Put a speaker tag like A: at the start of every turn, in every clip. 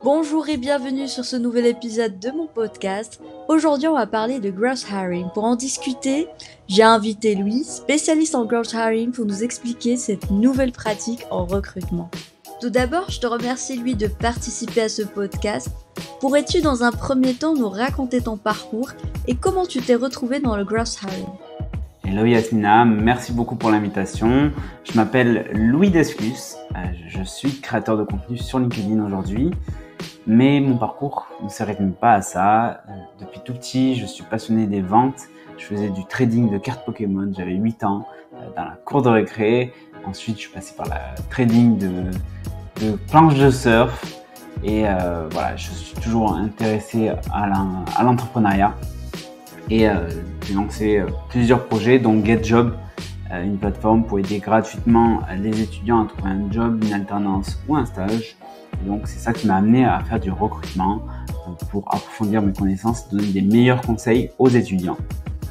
A: Bonjour et bienvenue sur ce nouvel épisode de mon podcast. Aujourd'hui, on va parler de growth hiring. Pour en discuter, j'ai invité Louis, spécialiste en growth hiring, pour nous expliquer cette nouvelle pratique en recrutement. Tout d'abord, je te remercie Louis de participer à ce podcast. Pourrais-tu dans un premier temps nous raconter ton parcours et comment tu t'es retrouvé dans le growth hiring?
B: Hello Yasmina, merci beaucoup pour l'invitation. Je m'appelle Louis Desclus, je suis créateur de contenu sur LinkedIn aujourd'hui, mais mon parcours ne se résume pas à ça. Depuis tout petit, je suis passionné des ventes, je faisais du trading de cartes Pokémon, j'avais 8 ans, dans la cour de récré. Ensuite, je suis passé par la trading de planches de surf et voilà, je suis toujours intéressé à l'entrepreneuriat. Et j'ai lancé plusieurs projets, dont GetJob, une plateforme pour aider gratuitement les étudiants à trouver un job, une alternance ou un stage. Et donc c'est ça qui m'a amené à faire du recrutement pour approfondir mes connaissances et donner des meilleurs conseils aux étudiants.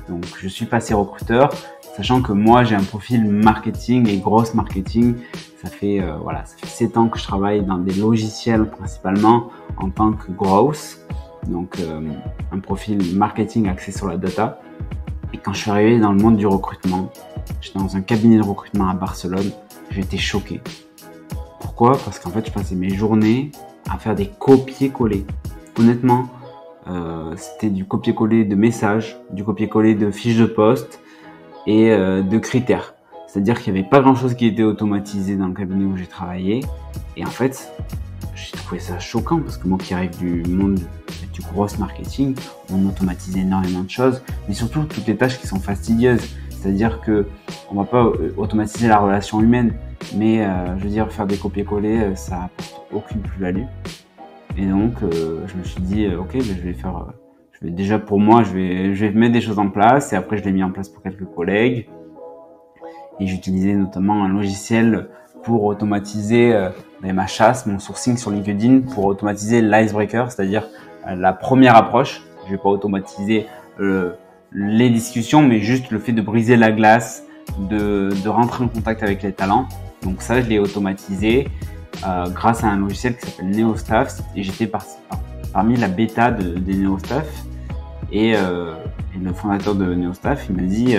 B: Donc je suis passé recruteur, sachant que moi j'ai un profil marketing et gross marketing. Ça fait 7 ans que je travaille dans des logiciels principalement en tant que growth. Donc un profil marketing axé sur la data. Et quand je suis arrivé dans le monde du recrutement, j'étais dans un cabinet de recrutement à Barcelone, j'étais choqué. Pourquoi ? Parce qu'en fait, je passais mes journées à faire des copier-coller. Honnêtement, c'était du copier-coller de messages, du copier-coller de fiches de poste et de critères. C'est-à-dire qu'il n'y avait pas grand-chose qui était automatisé dans le cabinet où j'ai travaillé. Et en fait, j'ai trouvé ça choquant parce que moi qui arrive du monde du gross marketing, on automatise énormément de choses, mais surtout toutes les tâches qui sont fastidieuses. C'est-à-dire que on va pas automatiser la relation humaine, mais je veux dire faire des copier-coller, ça apporte aucune plus-value. Et donc je me suis dit ok, je vais mettre des choses en place et après je l'ai mis en place pour quelques collègues. Et j'utilisais notamment un logiciel pour automatiser ma chasse, mon sourcing sur LinkedIn, pour automatiser l'icebreaker, c'est-à-dire la première approche. Je vais pas automatiser les discussions, mais juste le fait de briser la glace, de rentrer en contact avec les talents. Donc ça, je l'ai automatisé grâce à un logiciel qui s'appelle NeoStaff. Et j'étais parmi la bêta des NeoStaff. Et le fondateur de NeoStaff, il m'a dit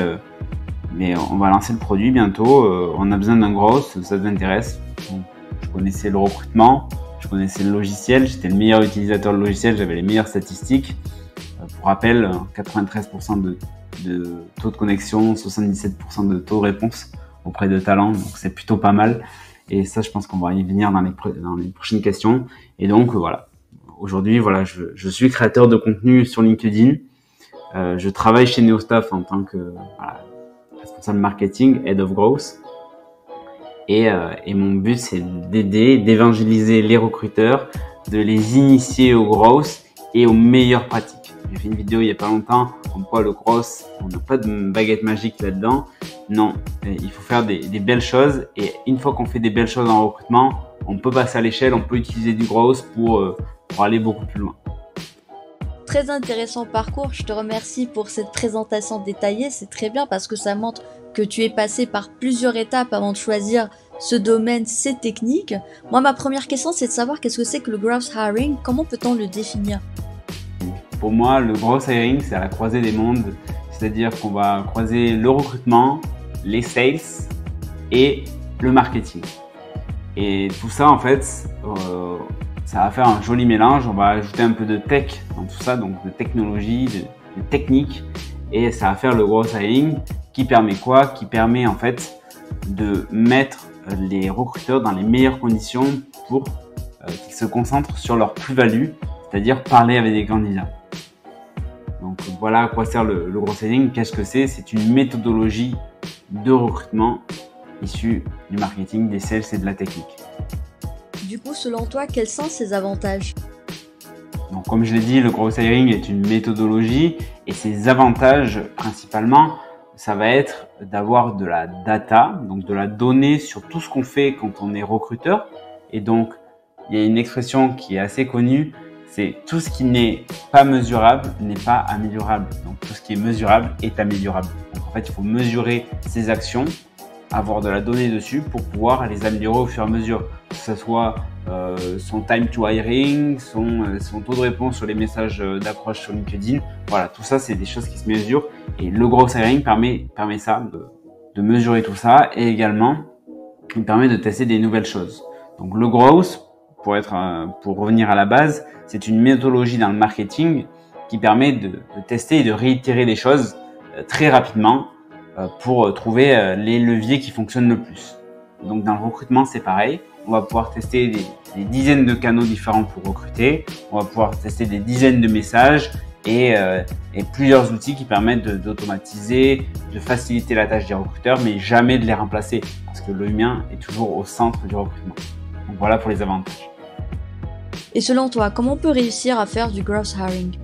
B: mais on va lancer le produit bientôt, on a besoin d'un gros, ça t'intéresse? Donc, je connaissais le recrutement, je connaissais le logiciel, j'étais le meilleur utilisateur de logiciel, j'avais les meilleures statistiques. Pour rappel, 93% de taux de connexion, 77% de taux de réponse auprès de talents, donc c'est plutôt pas mal. Et ça, je pense qu'on va y venir dans les prochaines questions. Et donc voilà, aujourd'hui, je suis créateur de contenu sur LinkedIn. Je travaille chez NeoStaff en tant que responsable marketing, Head of Growth. Et mon but, c'est d'évangéliser les recruteurs, de les initier au growth et aux meilleures pratiques. J'ai fait une vidéo il y a pas longtemps, comme quoi le growth, on n'a pas de baguette magique là-dedans. Non, il faut faire des belles choses. Et une fois qu'on fait des belles choses en recrutement, on peut passer à l'échelle, on peut utiliser du growth pour aller beaucoup plus loin.
A: Très intéressant parcours, je te remercie pour cette présentation détaillée, c'est très bien parce que ça montre que tu es passé par plusieurs étapes avant de choisir ce domaine, ces techniques. Moi, ma première question, c'est de savoir qu'est-ce que c'est que le growth hiring, comment peut-on le définir?
B: Pour moi, le growth hiring, c'est à la croisée des mondes, c'est-à-dire qu'on va croiser le recrutement, les sales et le marketing. Et tout ça, en fait, ça va faire un joli mélange. On va ajouter un peu de tech dans tout ça, donc de technologie, de technique, et ça va faire le growth hiring qui permet quoi? Qui permet en fait de mettre les recruteurs dans les meilleures conditions pour qu'ils se concentrent sur leur plus-value, c'est-à-dire parler avec des candidats. Donc voilà à quoi sert le growth hiring. Qu'est-ce que c'est? C'est une méthodologie de recrutement issue du marketing, des sales et de la technique.
A: Du coup, selon toi, quels sont ses avantages?
B: Donc, comme je l'ai dit, le growth hiring est une méthodologie et ses avantages principalement, ça va être d'avoir de la data, donc de la donnée sur tout ce qu'on fait quand on est recruteur. Et donc, il y a une expression qui est assez connue, c'est tout ce qui n'est pas mesurable n'est pas améliorable. Donc, tout ce qui est mesurable est améliorable. Donc, en fait, il faut mesurer ses actions avoir de la donnée dessus pour pouvoir les améliorer au fur et à mesure. Que ce soit son time to hiring, son taux de réponse sur les messages d'approche sur LinkedIn. Voilà, tout ça, c'est des choses qui se mesurent. Et le growth hiring permet ça, de mesurer tout ça. Et également, il permet de tester des nouvelles choses. Donc le growth, pour revenir à la base, c'est une méthodologie dans le marketing qui permet de tester et de réitérer les choses très rapidement pour trouver les leviers qui fonctionnent le plus. Donc dans le recrutement, c'est pareil. On va pouvoir tester des dizaines de canaux différents pour recruter. On va pouvoir tester des dizaines de messages et plusieurs outils qui permettent d'automatiser, de faciliter la tâche des recruteurs, mais jamais de les remplacer parce que l'humain est toujours au centre du recrutement. Donc voilà pour les avantages.
A: Et selon toi, comment on peut réussir à faire du growth hiring?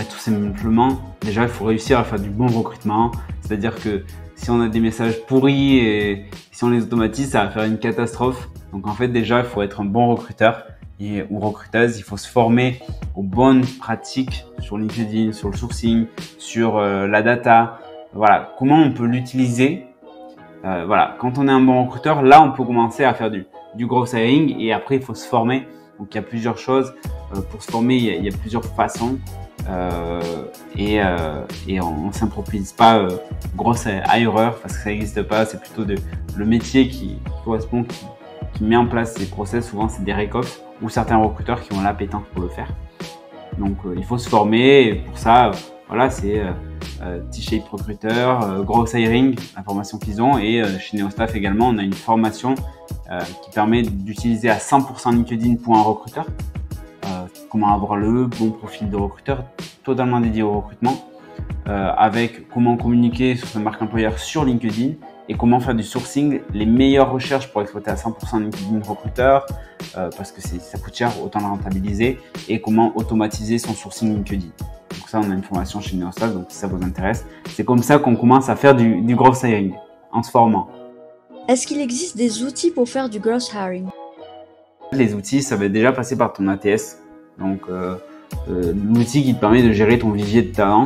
B: Tout simplement, déjà, il faut réussir à faire du bon recrutement. C'est-à-dire que si on a des messages pourris et si on les automatise, ça va faire une catastrophe. Donc en fait, déjà, il faut être un bon recruteur ou recruteuse. Il faut se former aux bonnes pratiques sur LinkedIn, sur le sourcing, sur la data. Voilà, comment on peut l'utiliser. Voilà, quand on est un bon recruteur, là, on peut commencer à faire du growth hiring et après, il faut se former. Donc, il y a plusieurs choses. Pour se former, il y a plusieurs façons. Et on s'improvise pas grosse hireur parce que ça n'existe pas. C'est plutôt le métier qui correspond, qui met en place ces process. Souvent, c'est des RecOps ou certains recruteurs qui ont l'appétence pour le faire. Donc, il faut se former. Et pour ça, voilà, c'est T-Shape Recruiter, Growth Hiring, la formation qu'ils ont. Et chez NeoStaff également, on a une formation qui permet d'utiliser à 100% LinkedIn pour un recruteur. Comment avoir le bon profil de recruteur totalement dédié au recrutement, avec comment communiquer sur sa marque employeur sur LinkedIn et comment faire du sourcing, les meilleures recherches pour exploiter à 100% LinkedIn recruteur, parce que ça coûte cher, autant le rentabiliser, et comment automatiser son sourcing LinkedIn. Donc ça, on a une formation chez NeoStaff, donc si ça vous intéresse, c'est comme ça qu'on commence à faire du growth hiring, en se formant.
A: Est-ce qu'il existe des outils pour faire du growth hiring?
B: Les outils, ça va déjà passer par ton ATS. Donc, l'outil qui te permet de gérer ton vivier de talent.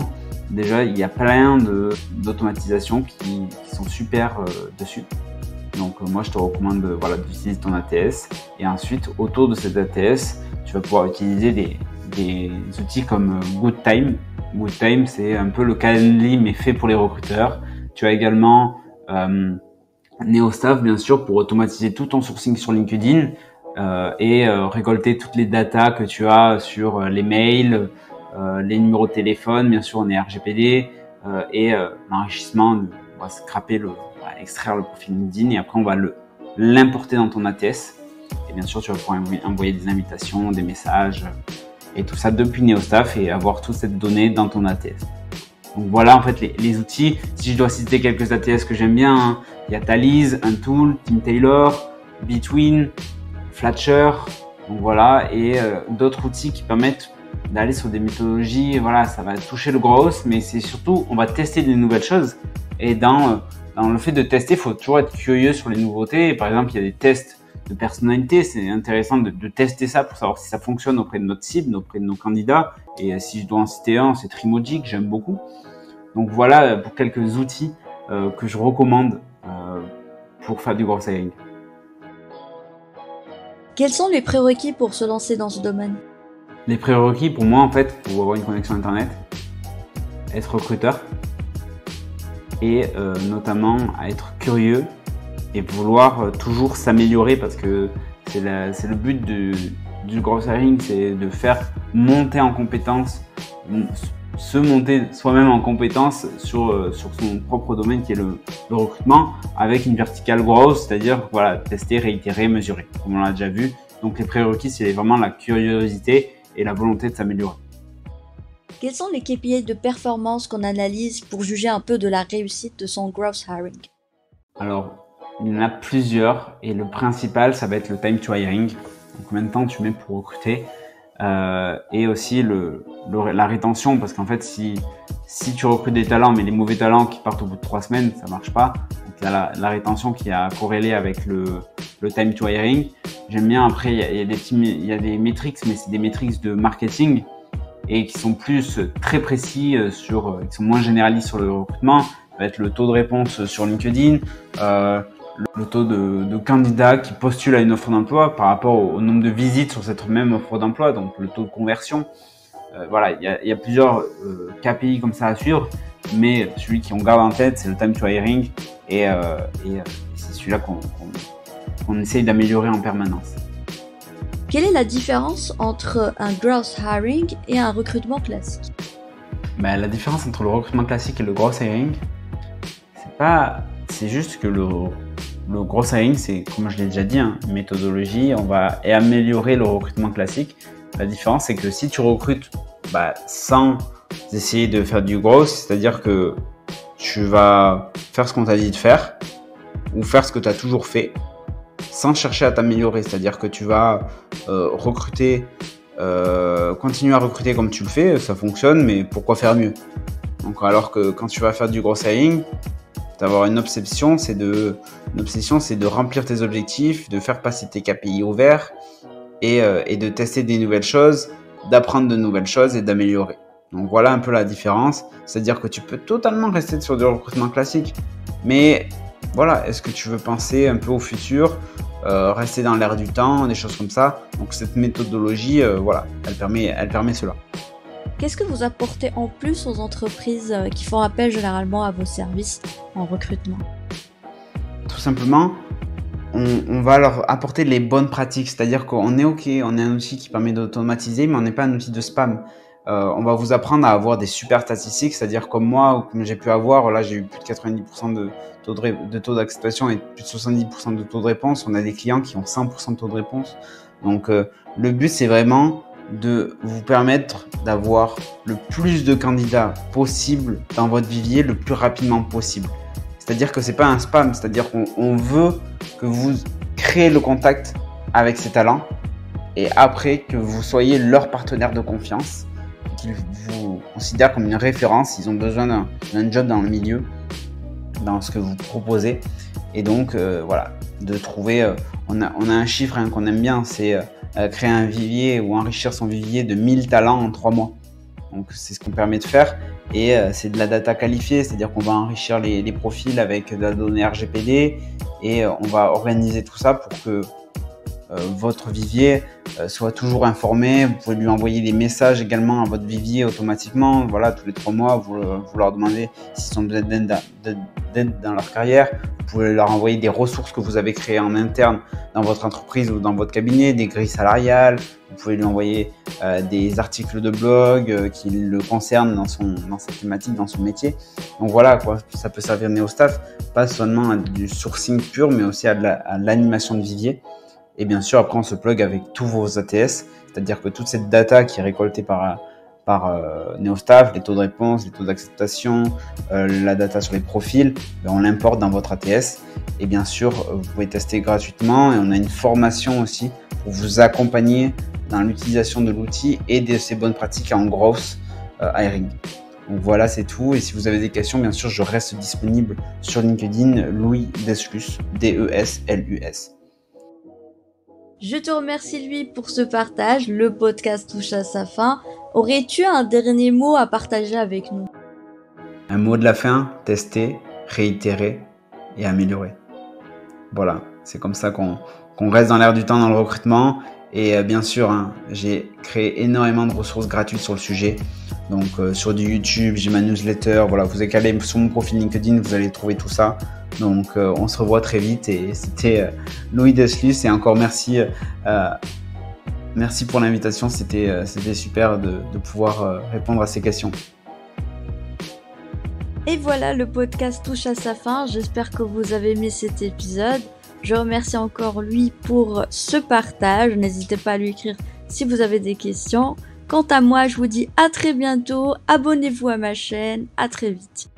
B: Déjà, il y a plein d'automatisation qui sont super dessus. Donc, moi, je te recommande d'utiliser ton ATS. Et ensuite, autour de cet ATS, tu vas pouvoir utiliser des outils comme GoodTime. GoodTime, c'est un peu le Calendly, mais fait pour les recruteurs. Tu as également NeoStaff, bien sûr, pour automatiser tout ton sourcing sur LinkedIn. Et récolter toutes les datas que tu as sur les mails, les numéros de téléphone, bien sûr on est RGPD et l'enrichissement, on va extraire le profil LinkedIn et après on va l'importer dans ton ATS et bien sûr tu vas pouvoir envoyer des invitations, des messages et tout ça depuis NeoStaff et avoir toute cette donnée dans ton ATS. Donc voilà en fait les outils. Si je dois citer quelques ATS que j'aime bien, il y a Taliz, Untool, Tim Taylor, Between, Flatcher, donc voilà, et d'autres outils qui permettent d'aller sur des méthodologies. Voilà, ça va toucher le growth, mais c'est surtout, on va tester des nouvelles choses. Et dans le fait de tester, il faut toujours être curieux sur les nouveautés. Par exemple, il y a des tests de personnalité. C'est intéressant de tester ça pour savoir si ça fonctionne auprès de notre cible, auprès de nos candidats. Et si je dois en citer un, c'est Trimoji que j'aime beaucoup. Donc voilà pour quelques outils que je recommande pour faire du growth hiring.
A: Quels sont les prérequis pour se lancer dans ce domaine?
B: Les prérequis pour moi, en fait, pour avoir une connexion internet, être recruteur et notamment à être curieux et vouloir toujours s'améliorer parce que c'est le but du growth hiring, c'est de faire monter en compétences, se monter soi-même en compétences sur son propre domaine qui est le recrutement avec une vertical growth, c'est-à-dire voilà, tester, réitérer, mesurer, comme on l'a déjà vu. Donc les prérequis, c'est vraiment la curiosité et la volonté de s'améliorer.
A: Quels sont les KPI de performance qu'on analyse pour juger un peu de la réussite de son growth hiring?
B: Alors, il y en a plusieurs et le principal, ça va être le time to hiring. Donc, combien de temps tu mets pour recruter et aussi la rétention, parce qu'en fait, si tu recrutes des talents, mais les mauvais talents qui partent au bout de 3 semaines, ça marche pas. Donc, il y a la rétention qui a corrélé avec le time to hiring. J'aime bien, après, il y a des metrics, mais c'est des metrics de marketing et qui sont plus très précis qui sont moins généralistes sur le recrutement. va être le taux de réponse sur LinkedIn, le taux de candidats qui postulent à une offre d'emploi par rapport au nombre de visites sur cette même offre d'emploi, donc le taux de conversion. Voilà, il y a plusieurs KPI comme ça à suivre, mais celui qu'on garde en tête, c'est le time to hiring et c'est celui-là qu'on essaye d'améliorer en permanence.
A: Quelle est la différence entre un growth hiring et un recrutement classique?
B: La différence entre le recrutement classique et le growth hiring, c'est juste que le growth hiring, c'est, comme je l'ai déjà dit, une méthodologie, on va améliorer le recrutement classique. La différence, c'est que si tu recrutes sans essayer de faire du growth, c'est-à-dire que tu vas faire ce qu'on t'a dit de faire ou faire ce que tu as toujours fait sans chercher à t'améliorer, c'est-à-dire que tu vas recruter, continuer à recruter comme tu le fais, ça fonctionne, mais pourquoi faire mieux? Donc, alors que quand tu vas faire du growth hiring, d'avoir une obsession, c'est de remplir tes objectifs, de faire passer tes KPI au vert et de tester des nouvelles choses, d'apprendre de nouvelles choses et d'améliorer. Donc voilà un peu la différence, c'est-à-dire que tu peux totalement rester sur du recrutement classique, mais voilà, est-ce que tu veux penser un peu au futur, rester dans l'air du temps, des choses comme ça. Donc cette méthodologie, elle permet cela.
A: Qu'est-ce que vous apportez en plus aux entreprises qui font appel généralement à vos services en recrutement?
B: Tout simplement, on va leur apporter les bonnes pratiques, c'est-à-dire qu'on est OK, on est un outil qui permet d'automatiser, mais on n'est pas un outil de spam. On va vous apprendre à avoir des super statistiques, c'est-à-dire comme moi, ou comme j'ai pu avoir, là j'ai eu plus de 90% de taux d'acceptation et plus de 70% de taux de réponse. On a des clients qui ont 100% de taux de réponse. Donc le but, c'est vraiment de vous permettre d'avoir le plus de candidats possible dans votre vivier le plus rapidement possible. C'est-à-dire que c'est pas un spam, c'est-à-dire qu'on veut que vous créez le contact avec ces talents et après que vous soyez leur partenaire de confiance, qu'ils vous considèrent comme une référence, ils ont besoin d'un job dans le milieu, dans ce que vous proposez. Et donc de trouver, on a un chiffre qu'on aime bien, c'est créer un vivier ou enrichir son vivier de 1000 talents en 3 mois. Donc c'est ce qu'on permet de faire et c'est de la data qualifiée, c'est-à-dire qu'on va enrichir les profils avec de la donnée RGPD et on va organiser tout ça pour que votre vivier soit toujours informé. Vous pouvez lui envoyer des messages également à votre vivier automatiquement. Voilà, tous les 3 mois, vous leur demandez s'ils ont besoin d'aide dans leur carrière. Vous pouvez leur envoyer des ressources que vous avez créées en interne dans votre entreprise ou dans votre cabinet, des grilles salariales. Vous pouvez lui envoyer des articles de blog qui le concernent dans sa thématique, dans son métier. Donc voilà, ça peut servir NeoStaff, pas seulement à du sourcing pur, mais aussi à l'animation de vivier. Et bien sûr, après, on se plug avec tous vos ATS, c'est-à-dire que toute cette data qui est récoltée par NeoStaff, les taux de réponse, les taux d'acceptation, la data sur les profils, on l'importe dans votre ATS. Et bien sûr, vous pouvez tester gratuitement et on a une formation aussi pour vous accompagner dans l'utilisation de l'outil et de ses bonnes pratiques en growth hiring. Donc voilà, c'est tout. Et si vous avez des questions, bien sûr, je reste disponible sur LinkedIn, Louis Deslus, D-E-S-L-U-S.
A: Je te remercie Louis pour ce partage, le podcast touche à sa fin. Aurais-tu un dernier mot à partager avec nous?
B: Un mot de la fin, tester, réitérer et améliorer. Voilà, c'est comme ça qu'on reste dans l'air du temps dans le recrutement. Et bien sûr, j'ai créé énormément de ressources gratuites sur le sujet. Donc sur du YouTube, j'ai ma newsletter. Voilà, vous allez aller sur mon profil LinkedIn, vous allez trouver tout ça. Donc on se revoit très vite et c'était Louis Deslus et encore merci pour l'invitation, c'était super de pouvoir répondre à ces questions.
A: Et voilà, le podcast touche à sa fin, j'espère que vous avez aimé cet épisode. Je remercie encore Louis pour ce partage, n'hésitez pas à lui écrire si vous avez des questions. Quant à moi, je vous dis à très bientôt, abonnez-vous à ma chaîne, à très vite.